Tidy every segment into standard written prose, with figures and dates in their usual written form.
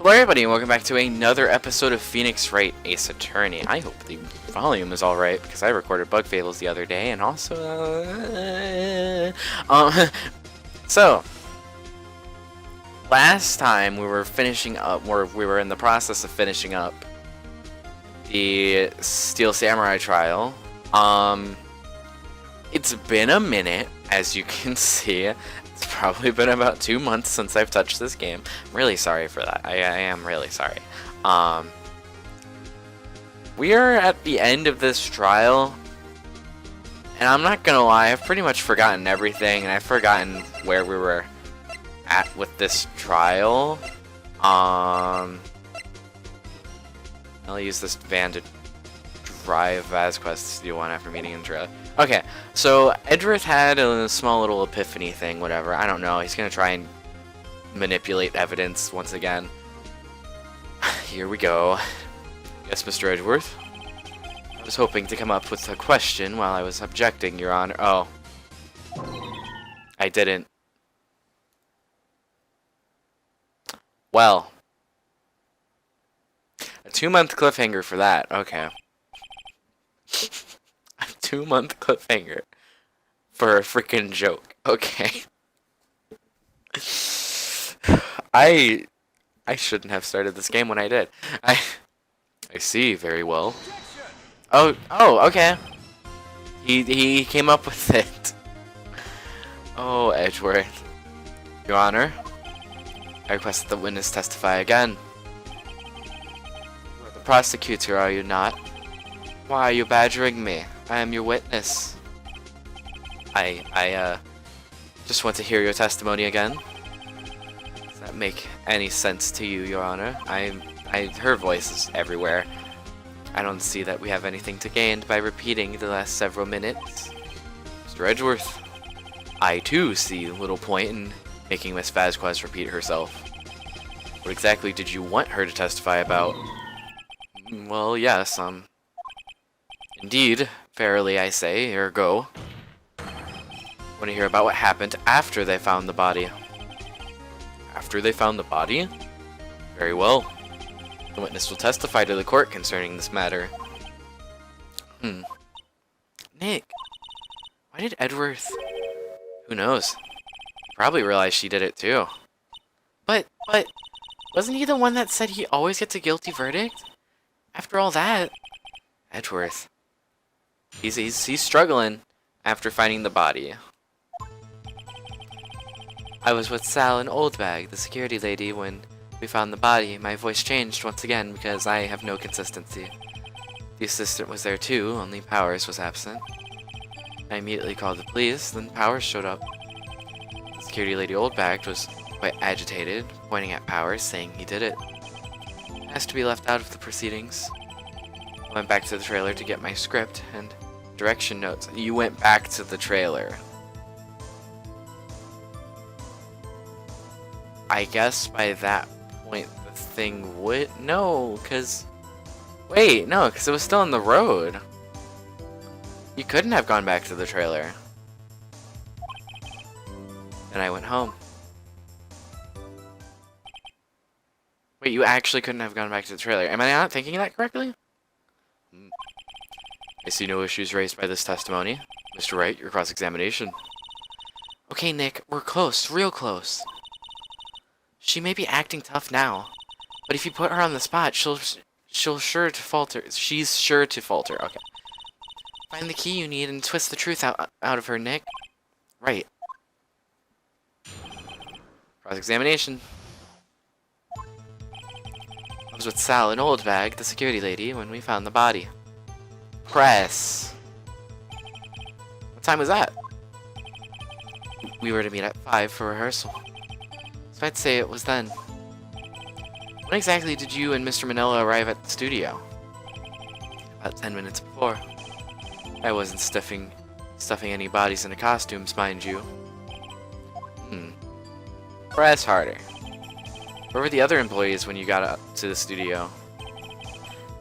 Hello everybody and welcome back to another episode of Phoenix Wright Ace Attorney. I hope the volume is alright because I recorded Bug Fables the other day and also so last time we were finishing up, or we were in the process of finishing up the Steel Samurai trial. It's been a minute, as you can see. It's probably been about 2 months since I've touched this game. I'm really sorry for that. I am really sorry. We are at the end of this trial, and I'm not gonna lie, I've pretty much forgotten everything, and I've forgotten where we were at with this trial. I'll use this van to drive Vasquez to do one after meeting Indra. Okay, so Edgeworth had a small little epiphany thing, whatever. I don't know. He's gonna try and manipulate evidence once again. Here we go. Yes, Mr. Edgeworth. I was hoping to come up with a question while I was objecting, Your Honor. Oh. I didn't. Well. A 2-month cliffhanger for that. Okay. A 2-month cliffhanger for a freaking joke. Okay. I shouldn't have started this game when I did. I see very well. Oh, okay. He came up with it. Oh, Edgeworth. Your Honor, I request that the witness testify again. You're the prosecutor, are you not? Why are you badgering me? I am your witness. I just want to hear your testimony again. Does that make any sense to you, Your Honor? Her voice is everywhere. I don't see that we have anything to gain by repeating the last several minutes. Mr. Edgeworth, I too see little point in making Miss Vasquez repeat herself. What exactly did you want her to testify about? Well, yes, indeed, fairly I say, ergo. Want to hear about what happened after they found the body? After they found the body? Very well. The witness will testify to the court concerning this matter. Nick, why did Edgeworth... Who knows? Probably realized she did it too. But, wasn't he the one that said he always gets a guilty verdict? After all that... Edgeworth. He's struggling after finding the body. I was with Sal and Oldbag, the security lady, when we found the body. My voice changed once again because I have no consistency. The assistant was there too, only Powers was absent. I immediately called the police, then Powers showed up. The security lady Oldbag was quite agitated, pointing at Powers, saying he did it. He asked to be left out of the proceedings. I went back to the trailer to get my script and direction notes. You went back to the trailer. I guess by that point the thing would... No, because... Wait, no, because it was still on the road. You couldn't have gone back to the trailer. And I went home. Wait, you actually couldn't have gone back to the trailer. Am I not thinking that correctly? I see no issues raised by this testimony. Mr. Wright, your cross-examination. Okay, Nick, we're close, real close. She may be acting tough now, but if you put her on the spot, she's sure to falter. She's sure to falter. Okay. Find the key you need and twist the truth out of her, Nick. Right. Cross-examination. I was with Sal and Oldbag, the security lady, when we found the body. Press. What time was that? We were to meet at 5 for rehearsal. So I'd say it was then. When exactly did you and Mr. Manila arrive at the studio? About 10 minutes before. I wasn't stuffing any bodies into costumes, mind you. Press harder. Where were the other employees when you got up to the studio?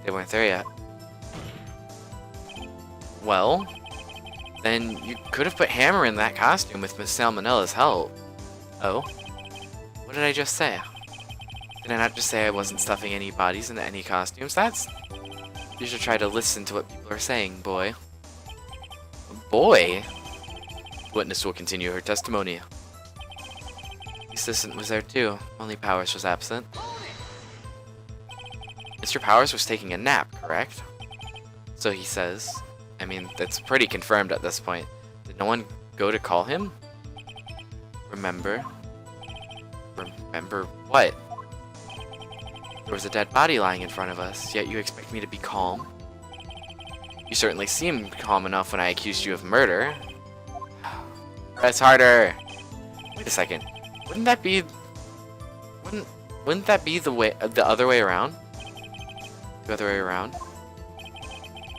They weren't there yet. Well, then you could have put Hammer in that costume with Miss Salmonella's help. Oh? What did I just say? Did I not just say I wasn't stuffing any bodies into any costumes? You should try to listen to what people are saying, boy. Boy? Witness will continue her testimony. The assistant was there too, only Powers was absent. Mr. Powers was taking a nap, correct? So he says. I mean, that's pretty confirmed at this point. Did no one go to call him? Remember? Remember what? There was a dead body lying in front of us, yet you expect me to be calm? You certainly seemed calm enough when I accused you of murder. Press harder! Wait a second. Wouldn't that be the other way around? The other way around?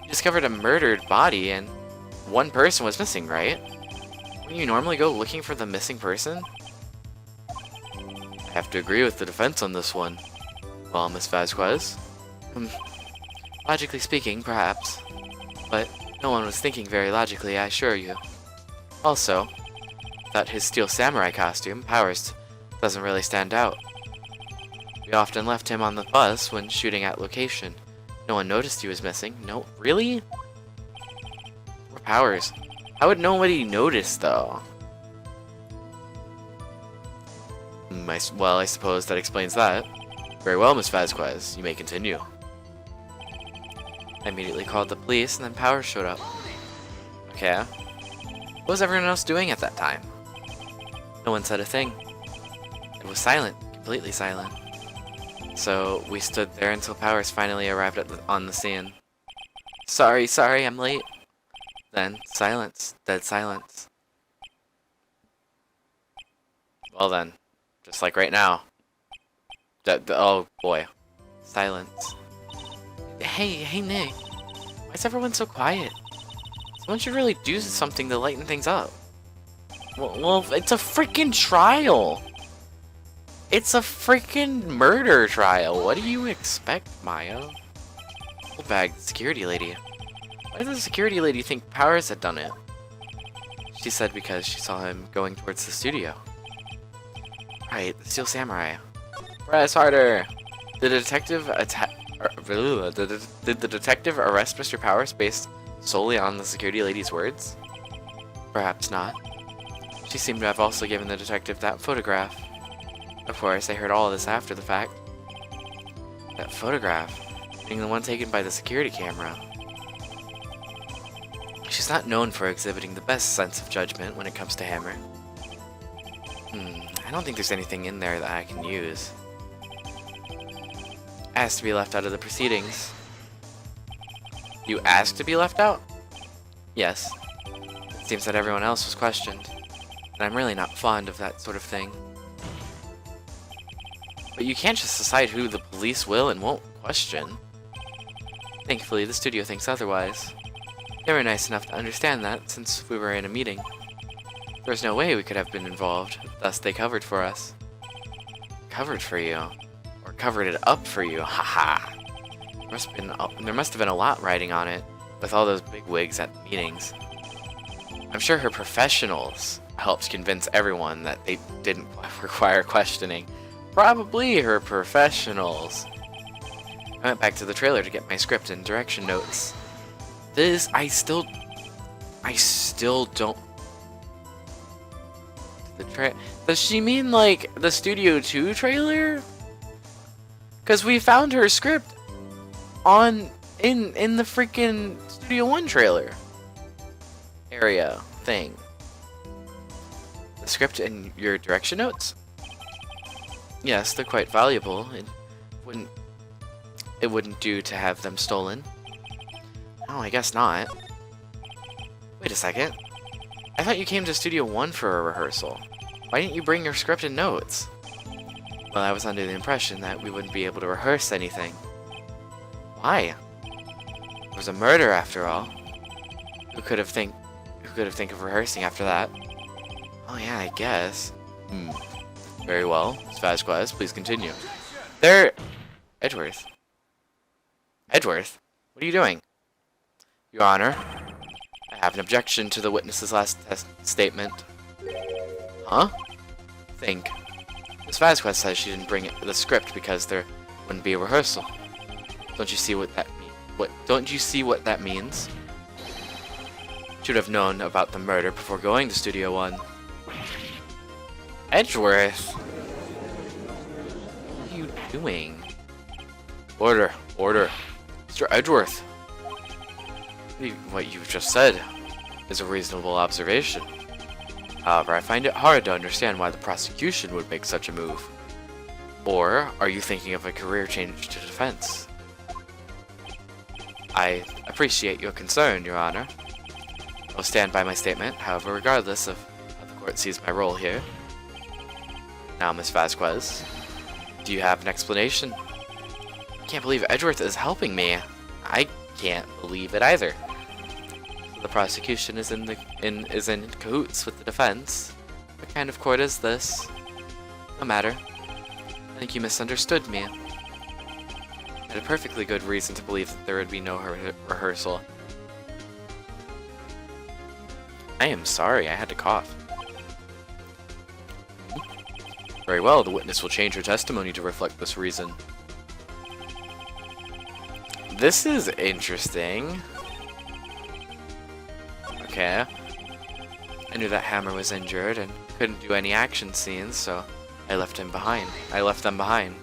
You discovered a murdered body and one person was missing, right? Wouldn't you normally go looking for the missing person? I have to agree with the defense on this one. Well, Miss Vasquez? Logically speaking, perhaps. But no one was thinking very logically, I assure you. Also, without his steel samurai costume, Powers doesn't really stand out. We often left him on the bus when shooting at location. No one noticed he was missing. No, really? Poor Powers. How would nobody notice, though? Well, I suppose that explains that. Very well, Miss Vasquez. You may continue. I immediately called the police, and then Powers showed up. Okay. What was everyone else doing at that time? No one said a thing. It was silent. Completely silent. So, we stood there until Powers finally arrived on the scene. Sorry, I'm late. Then, silence. Dead silence. Well then. Just like right now. Oh boy. Silence. Hey Nick. Why is everyone so quiet? Someone should really do something to lighten things up. Well, it's a freaking trial! It's a freaking murder trial! What do you expect, Maya? Old bag, security lady. Why does the security lady think Powers had done it? She said because she saw him going towards the studio. Right, the Steel Samurai. Press harder! Did the detective did the detective arrest Mr. Powers based solely on the security lady's words? Perhaps not. She seemed to have also given the detective that photograph. Of course, I heard all of this after the fact. That photograph being the one taken by the security camera. She's not known for exhibiting the best sense of judgment when it comes to Hammer. I don't think there's anything in there that I can use. Asked to be left out of the proceedings. You asked to be left out? Yes. It seems that everyone else was questioned, and I'm really not fond of that sort of thing. But you can't just decide who the police will and won't question. Thankfully, the studio thinks otherwise. They were nice enough to understand that, since we were in a meeting. There was no way we could have been involved, thus they covered for us. Covered for you? Or covered it up for you, haha! There must have been a lot riding on it, with all those big wigs at the meetings. I'm sure her professionals helped convince everyone that they didn't require questioning. Probably her professionals. I went back to the trailer to get my script and direction notes. I still don't... Does she mean, like, the Studio 2 trailer? Because we found her script in the freaking Studio 1 trailer area thing. The script and your direction notes? Yes, they're quite valuable. It wouldn't do to have them stolen. No, I guess not. Wait a second. I thought you came to Studio 1 for a rehearsal. Why didn't you bring your script and notes? Well, I was under the impression that we wouldn't be able to rehearse anything. Why? It was a murder, after all. Who could have think of rehearsing after that? Oh yeah, I guess. Very well. Miss Vasquez, please continue. Edgeworth. Edgeworth? What are you doing? Your Honor, I have an objection to the witness's last statement. Huh? Think. Miss Vasquez says she didn't bring the script because there wouldn't be a rehearsal. Don't you see what that means? Don't you see what that means? Should have known about the murder before going to Studio One. Edgeworth? What are you doing? Order, order. Mr. Edgeworth. What you've just said is a reasonable observation. However, I find it hard to understand why the prosecution would make such a move. Or are you thinking of a career change to defense? I appreciate your concern, Your Honor. I'll stand by my statement, however, regardless of how the court sees my role here. Now, Miss Vasquez, do you have an explanation? I can't believe Edgeworth is helping me. I can't believe it either. The prosecution is in cahoots with the defense. What kind of court is this? No matter. I think you misunderstood me. I had a perfectly good reason to believe that there would be no rehearsal. I am sorry, I had to cough. Very well, the witness will change her testimony to reflect this reason. This is interesting. Okay. I knew that Hammer was injured and couldn't do any action scenes, so I left him behind. I left them behind.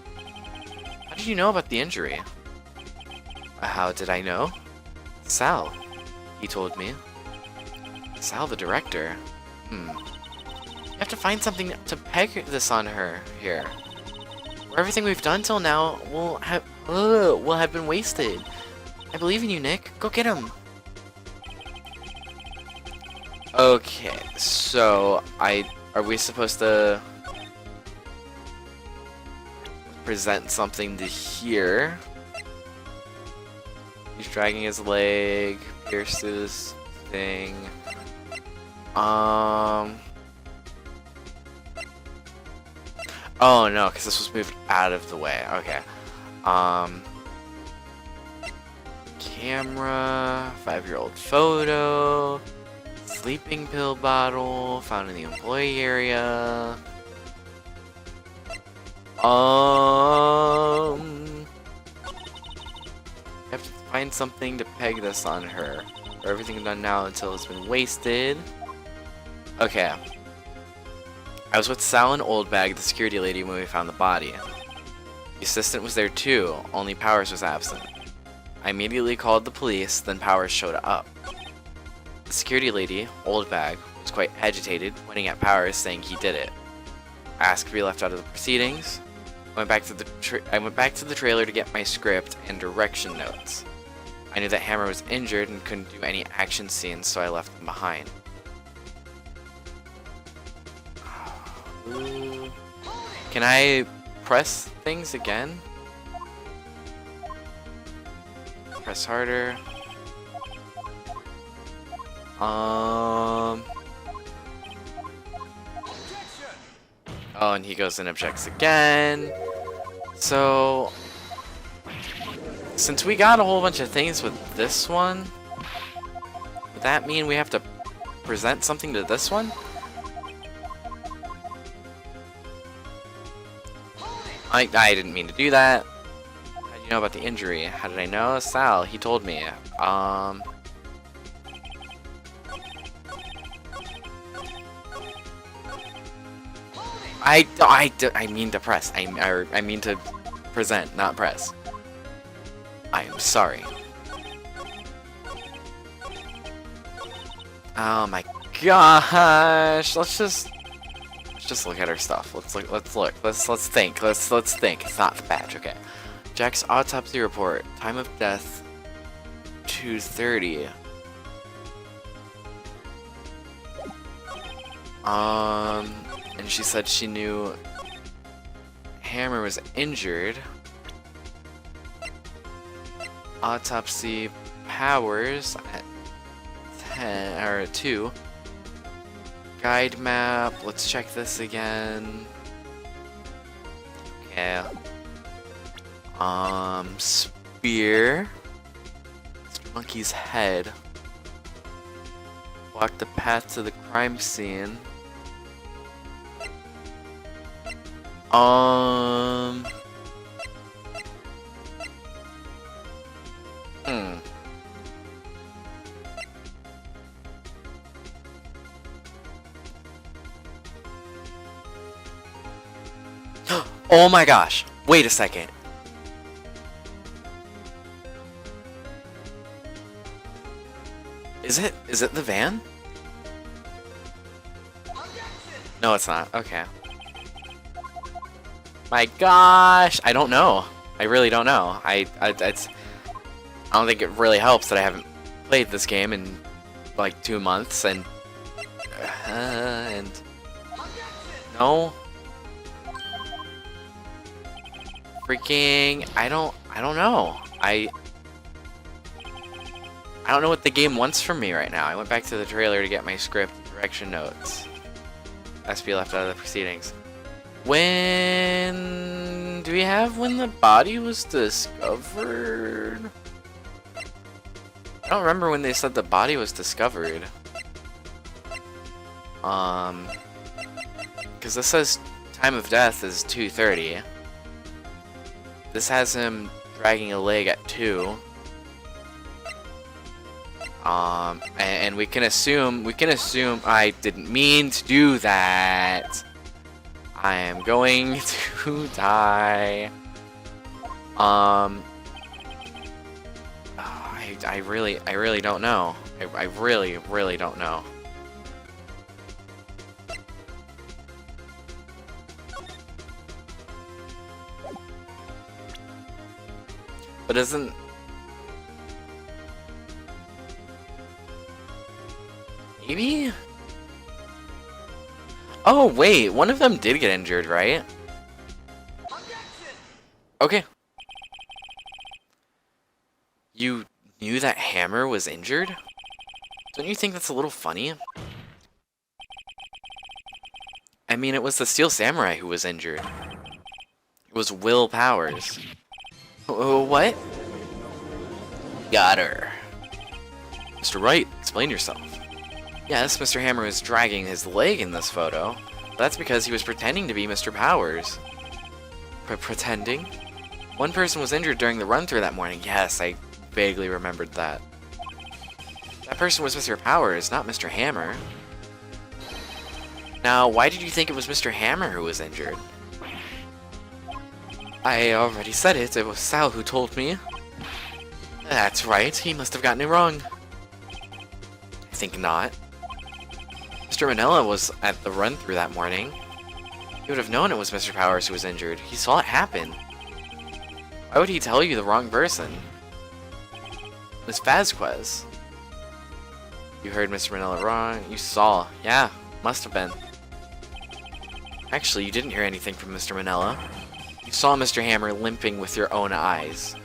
How did you know about the injury? How did I know? Sal. He told me. Sal, the director. You have to find something to peg this on her here. Or everything we've done till now will have been wasted. I believe in you, Nick. Go get him. Okay, so are we supposed to present something to here? He's dragging his leg, pierced this thing. Oh no, because this was moved out of the way. Okay. Camera, 5-year-old photo, sleeping pill bottle, found in the employee area. I have to find something to peg this on her. Or everything done now until it's been wasted. Okay. I was with Sal and Oldbag, the security lady, when we found the body. The assistant was there too, only Powers was absent. I immediately called the police, then Powers showed up. The security lady, Oldbag, was quite agitated, pointing at Powers saying he did it. I asked to be left out of the proceedings. I went back to the trailer to get my script and direction notes. I knew that Hammer was injured and couldn't do any action scenes, so I left them behind. Can I press things again? Press harder. Oh, and he goes and objects again. So, since we got a whole bunch of things with this one, would that mean we have to present something to this one? I didn't mean to do that. How did you know about the injury? How did I know? Sal, he told me. I mean to press. I mean to present, not press. I am sorry. Oh my gosh! Let's just look at her stuff. Let's look. Let's think. Let's think. It's not the badge. Okay. Jack's autopsy report. Time of death 2:30. And she said she knew Hammer was injured. Autopsy Powers at 10 or 2. Guide map. Let's check this again. Okay. Spear. Mr. Monkey's head. Walk the path to the crime scene. Um. Hmm. Oh my gosh. Wait a second. Is it the van? No, it's not. Okay. My gosh. I don't know. I really don't know. I don't think it really helps that I haven't played this game in like 2 months and no. Freaking I don't know. I don't know what the game wants from me right now. I went back to the trailer to get my script direction notes. Has to be left out of the proceedings. When do we have when the body was discovered? I don't remember when they said the body was discovered. Because this says time of death is 2:30. This has him dragging a leg at 2. And we can assume I didn't mean to do that. I am going to die. I really don't know. I really don't know. But isn't maybe? Oh wait, one of them did get injured, right? Okay. You knew that Hammer was injured? Don't you think that's a little funny? I mean, it was the Steel Samurai who was injured. It was Will Powers. What? Got her. Mr. Wright, explain yourself. Yes, Mr. Hammer was dragging his leg in this photo, but that's because he was pretending to be Mr. Powers. Pretending? One person was injured during the run-through that morning. Yes, I vaguely remembered that. That person was Mr. Powers, not Mr. Hammer. Now, why did you think it was Mr. Hammer who was injured? I already said it. It was Sal who told me. That's right. He must have gotten it wrong. I think not. Mr. Manila was at the run-through that morning. He would have known it was Mr. Powers who was injured. He saw it happen. Why would he tell you the wrong person? Miss Vasquez. You heard Mr. Manila wrong. You saw. Yeah, must have been. Actually, you didn't hear anything from Mr. Manila. You saw Mr. Hammer limping with your own eyes.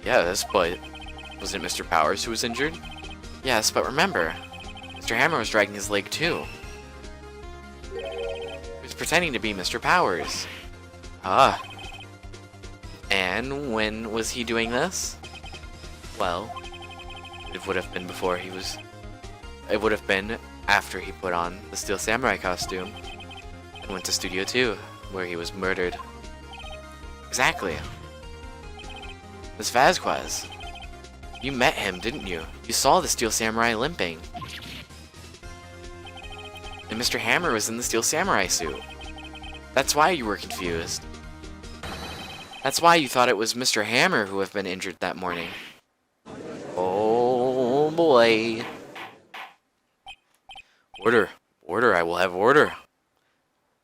Yes, but wasn't it Mr. Powers who was injured? Yes, but remember, Mr. Hammer was dragging his leg too. He was pretending to be Mr. Powers. Ah. And when was he doing this? Well, it would have been before he was... It would have been after he put on the Steel Samurai costume and went to Studio 2, where he was murdered. Exactly. Miss Vasquez. You met him, didn't you? You saw the Steel Samurai limping. And Mr. Hammer was in the Steel Samurai suit. That's why you were confused. That's why you thought it was Mr. Hammer who had been injured that morning. Oh boy. Order. Order, I will have order.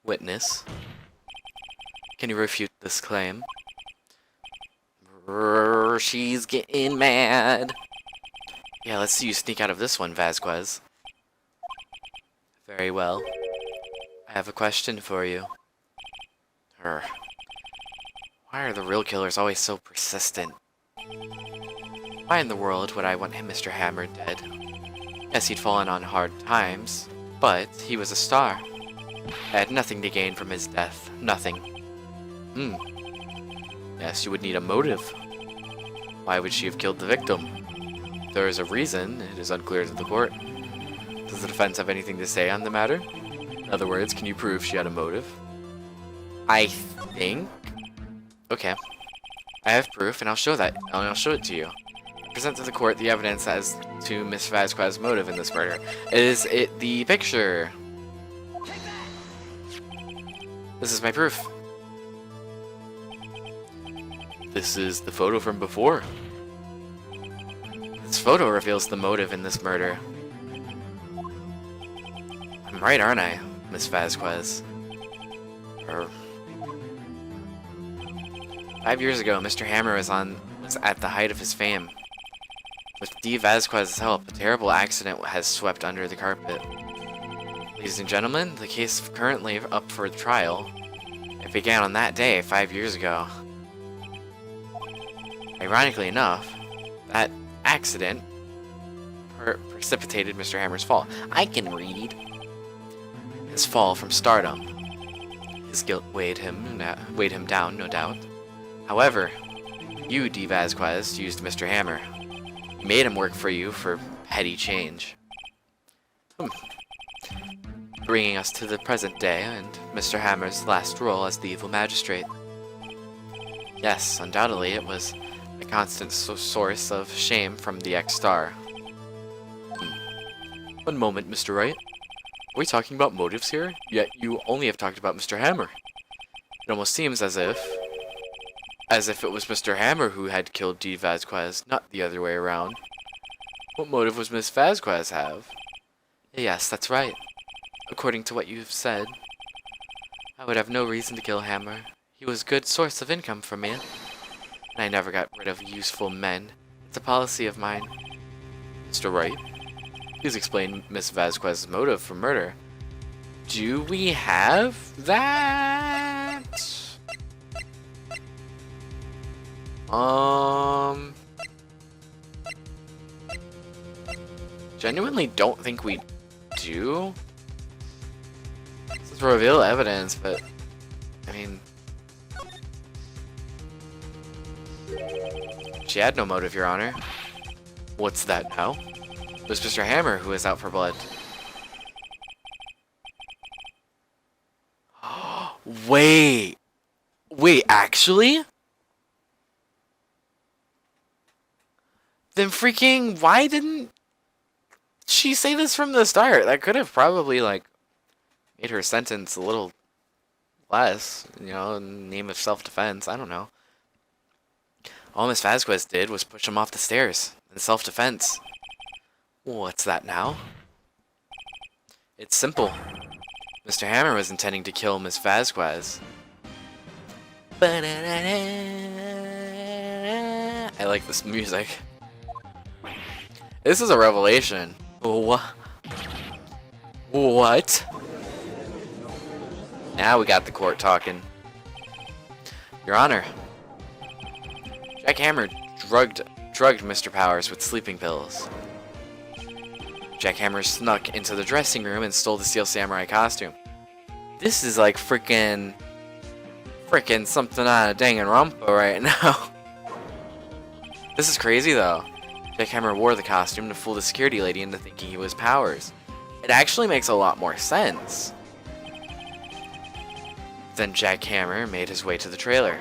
Witness. Can you refute this claim? She's getting mad. Yeah, let's see you sneak out of this one, Vasquez. Very well. I have a question for you. Why are the real killers always so persistent? Why in the world would I want him, Mr. Hammer, dead? Yes, he'd fallen on hard times, but he was a star. I had nothing to gain from his death. Nothing. Yes, you would need a motive. Why would she have killed the victim? If there is a reason, it is unclear to the court. Does the defense have anything to say on the matter? In other words, can you prove she had a motive? I think... Okay. I have proof, and I'll show it to you. Present to the court the evidence as to Miss Vasquez's motive in this murder. Is it the picture? This is my proof. This is the photo from before. This photo reveals the motive in this murder. I'm right, aren't I, Miss Vasquez? 5 years ago, Mr. Hammer was at the height of his fame. With D. Vasquez's help, a terrible accident has swept under the carpet. Ladies and gentlemen, the case is currently up for trial. It began on that day 5 years ago. Ironically enough, that accident precipitated Mr. Hammer's fall. I can read. His fall from stardom. His guilt weighed him down, no doubt. However, you, D. Vasquez, used Mr. Hammer. You made him work for you for petty change. Bringing us to the present day and Mr. Hammer's last role as the evil magistrate. Yes, undoubtedly it was a constant source of shame from the ex-star. One moment, Mr. Wright. Are we talking about motives here? Yet you only have talked about Mr. Hammer. It almost seems as if it was Mr. Hammer who had killed D. Vasquez, not the other way around. What motive was Miss Vasquez have? Yes, that's right. According to what you've said, I would have no reason to kill Hammer. He was a good source of income for me, and I never got rid of useful men. It's a policy of mine. Mr. Wright, please explain Miss Vasquez's motive for murder. Do we have that? Genuinely don't think we do. This is reveal evidence, but I mean, she had no motive, Your Honor. What's that now? It was Mr. Hammer who is out for blood. Wait, actually? Then freaking, why didn't she say this from the start? That could have probably, like, made her sentence a little less, you know, in the name of self-defense. I don't know. All Miss Vasquez did was push him off the stairs in self-defense. What's that now? It's simple. Mr. Hammer was intending to kill Miss Vasquez. I like this music. This is a revelation. What? Now we got the court talking. Your Honor, Jack Hammer drugged Mr. Powers with sleeping pills. Jack Hammer snuck into the dressing room and stole the Steel Samurai costume. This is like frickin' something out of Danganronpa right now. This is crazy though. Jack Hammer wore the costume to fool the security lady into thinking he was Powers. It actually makes a lot more sense. Then Jack Hammer made his way to the trailer.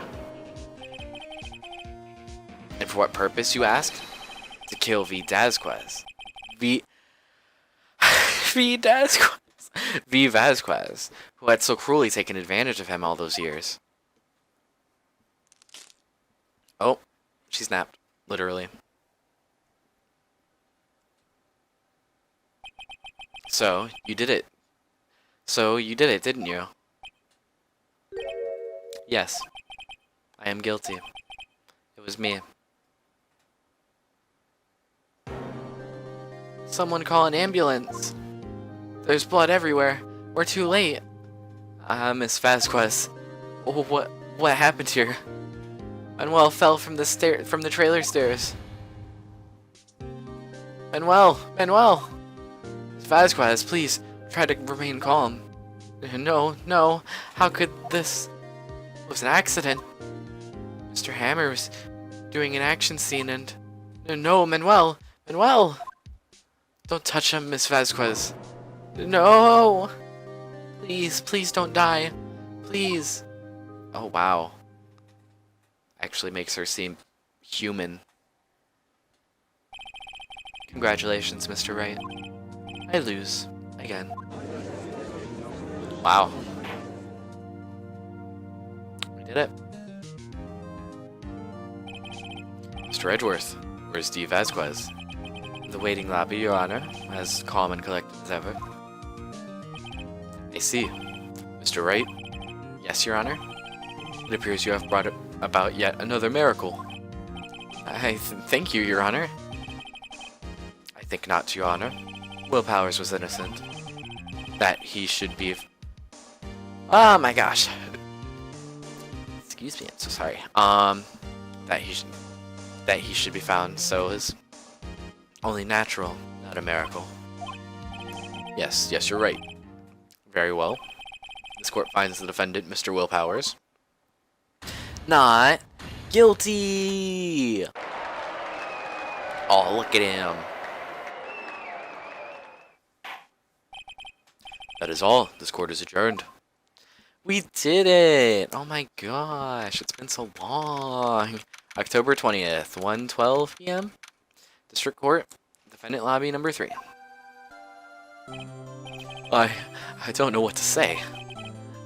And for what purpose, you ask? To kill V. Vasquez. V. Vasquez, who had so cruelly taken advantage of him all those years. Oh, she snapped, literally. So, you did it. Didn't you? Yes. I am guilty. It was me. Someone call an ambulance. There's blood everywhere. We're too late. Miss Vasquez. What happened here? Manuel fell from the trailer stairs. Manuel! Miss Vasquez, please try to remain calm. No. How could this? It was an accident. Mr. Hammer was doing an action scene and... No, Manuel! Don't touch him, Miss Vasquez. No! Please don't die. Please. Oh, wow. Actually makes her seem human. Congratulations, Mr. Wright. I lose. Again. Wow. We did it. Mr. Edgeworth, where's D. Vasquez? In the waiting lobby, Your Honor, as calm and collected as ever. I see. Mr. Wright? Yes, Your Honor? It appears you have brought about yet another miracle. I thank you, Your Honor. I think not, Your Honor. Will Powers was innocent. That he should be... Oh my gosh. Excuse me, I'm so sorry. That he should be found, so is only natural, not a miracle. Yes, you're right. Very well. This court finds the defendant, Mr. Will Powers, not guilty! Oh, look at him. That is all. This court is adjourned. We did it! Oh my gosh, it's been so long. October 20th, 1:12 p.m. District Court, Defendant Lobby number 3. I don't know what to say.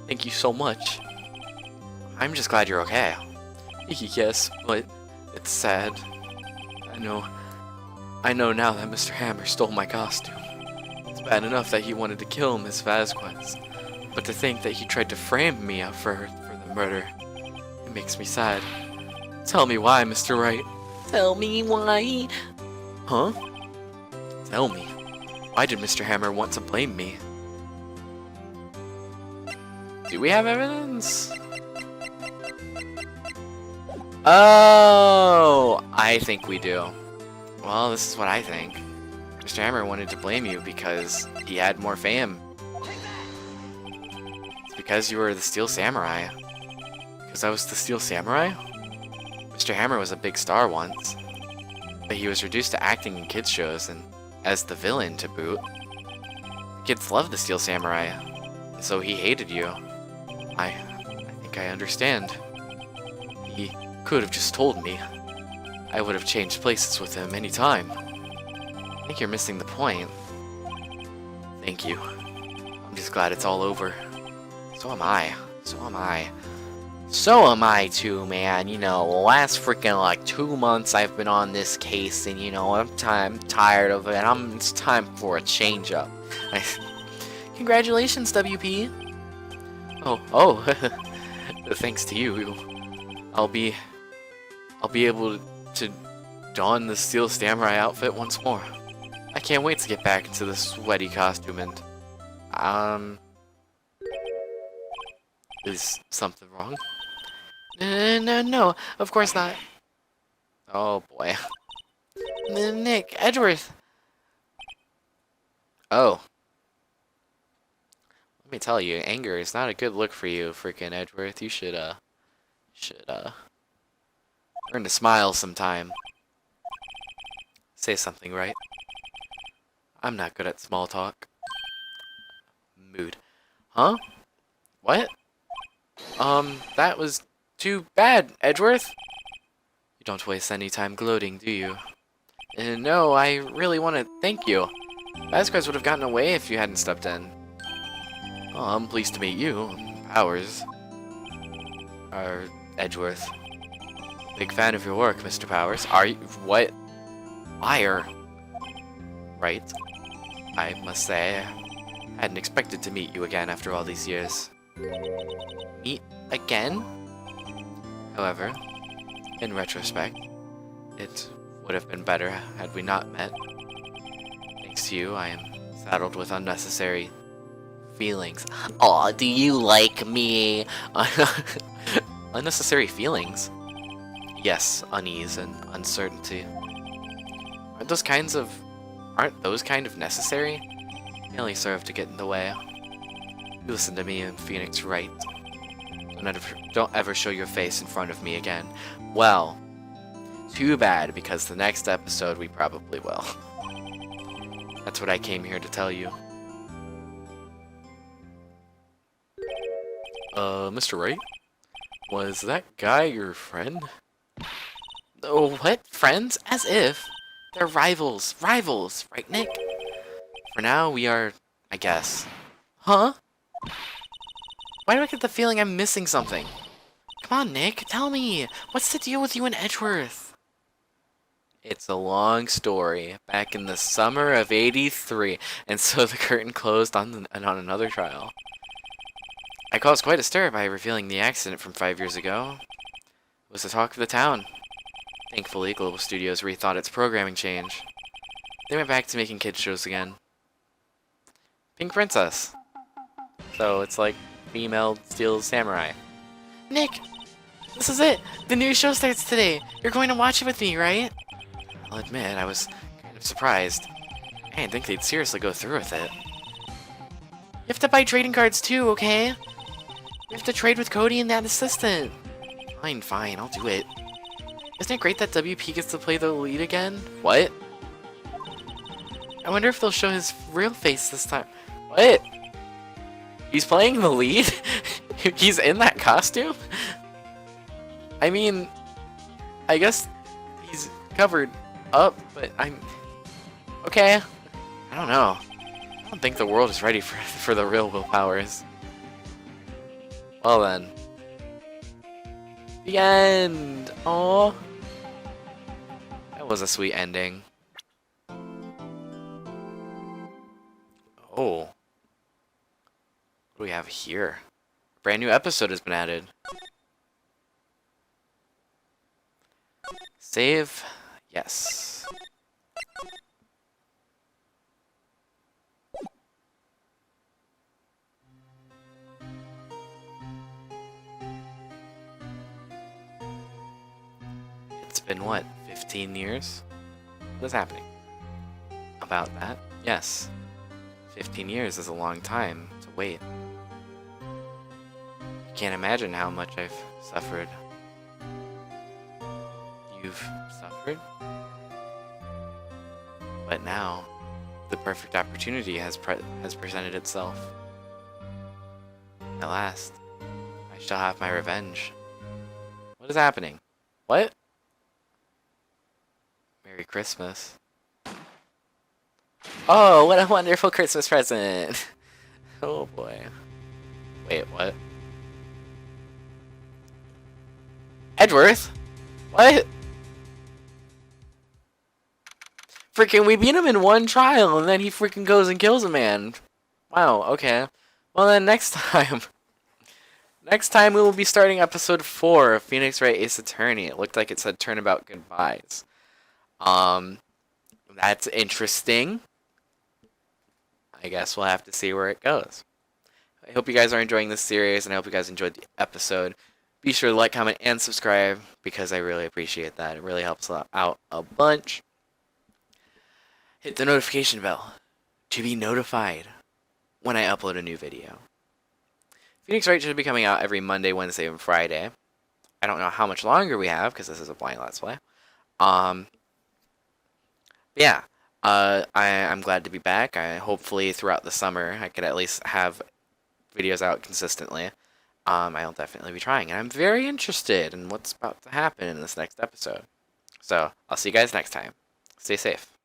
Thank you so much. I'm just glad you're okay. Yes, but it's sad. I know now that Mr. Hammer stole my costume. It's bad enough that he wanted to kill Miss Vasquez, but to think that he tried to frame me up for the murder, it makes me sad. Tell me why, Mr. Wright. Tell me why. Huh? Tell me. Why did Mr. Hammer want to blame me? Do we have evidence? Oh, I think we do. Well, this is what I think. Mr. Hammer wanted to blame you because he had more fame. It's because you were the Steel Samurai. Because I was the Steel Samurai? Mr. Hammer was a big star once, but he was reduced to acting in kids' shows and as the villain to boot. Kids loved the Steel Samurai, and so he hated you. I think I understand. He could have just told me. I would have changed places with him any time. I think you're missing the point. Thank you. I'm just glad it's all over. So am I. So am I too, man. You know, the last freaking like 2 months I've been on this case, and you know, I'm tired of it. It's time for a change up. Congratulations, WP. Oh, thanks to you, I'll be able to don the Steel Samurai outfit once more. I can't wait to get back into the sweaty costume and is something wrong? No, of course not. Oh boy. Nick, Edgeworth. Oh. Let me tell you, anger is not a good look for you, freaking Edgeworth. You should learn to smile sometime. Say something, right? I'm not good at small talk. Mood. Huh? What? That was too bad, Edgeworth. You don't waste any time gloating, do you? No, I really want to thank you. Vasquez would have gotten away if you hadn't stepped in. Oh, I'm pleased to meet you, Powers. Edgeworth. Big fan of your work, Mr. Powers. Are you? What? Liar. Right. I must say, I hadn't expected to meet you again after all these years. Meet again? However, in retrospect, it would have been better had we not met. Thanks to you, I am saddled with unnecessary feelings. Aw, do you like me? Unnecessary feelings? Yes, unease and uncertainty. Aren't those kind of necessary? They only serve to get in the way. You listen to me and Phoenix Wright. Don't ever show your face in front of me again. Well, too bad, because the next episode we probably will. That's what I came here to tell you. Mr. Wright? Was that guy your friend? Oh, what? Friends? As if. They're rivals. Rivals, right, Nick? For now, we are, I guess. Huh? Why do I get the feeling I'm missing something? Come on, Nick, tell me. What's the deal with you and Edgeworth? It's a long story. Back in the summer of '83, and so the curtain closed on another trial. I caused quite a stir by revealing the accident from 5 years ago. It was the talk of the town. Thankfully, Global Studios rethought its programming change. They went back to making kids shows again. Pink Princess. So it's like female steel samurai. Nick, this is it. The new show starts today. You're going to watch it with me, right? I'll admit, I was kind of surprised. I didn't think they'd seriously go through with it. You have to buy trading cards too, okay? We have to trade with Cody and that assistant. Fine, fine, I'll do it. Isn't it great that WP gets to play the lead again? What? I wonder if they'll show his real face this time. What? He's playing the lead? He's in that costume? I mean, I guess he's covered up, but I'm... Okay. I don't know. I don't think the world is ready for the real Will Powers. Well then. The end! Aww. That was a sweet ending. Oh. What do we have here? A brand new episode has been added. Save. Yes. It's been what, 15 years? What is happening? About that? Yes. 15 years is a long time to wait. You can't imagine how much I've suffered. You've suffered? But now, the perfect opportunity has presented itself. At last, I shall have my revenge. What is happening? What? Merry Christmas. Oh, what a wonderful Christmas present! Oh boy. Wait, what? Edgeworth? What? Freaking, we beat him in one trial, and then he freaking goes and kills a man. Wow, okay. Well then, next time... Next time we will be starting episode 4 of Phoenix Wright Ace Attorney. It looked like it said Turnabout Goodbyes. That's interesting. I guess we'll have to see where it goes. I hope you guys are enjoying this series, and I hope you guys enjoyed the episode. Be sure to like, comment, and subscribe, because I really appreciate that. It really helps out a bunch. Hit the notification bell to be notified when I upload a new video. Phoenix Wright should be coming out every Monday, Wednesday, and Friday. I don't know how much longer we have, because this is a blind Let's Play. Yeah. I'm glad to be back. Hopefully throughout the summer I could at least have videos out consistently. I'll definitely be trying, and I'm very interested in what's about to happen in this next episode. So I'll see you guys next time. Stay safe.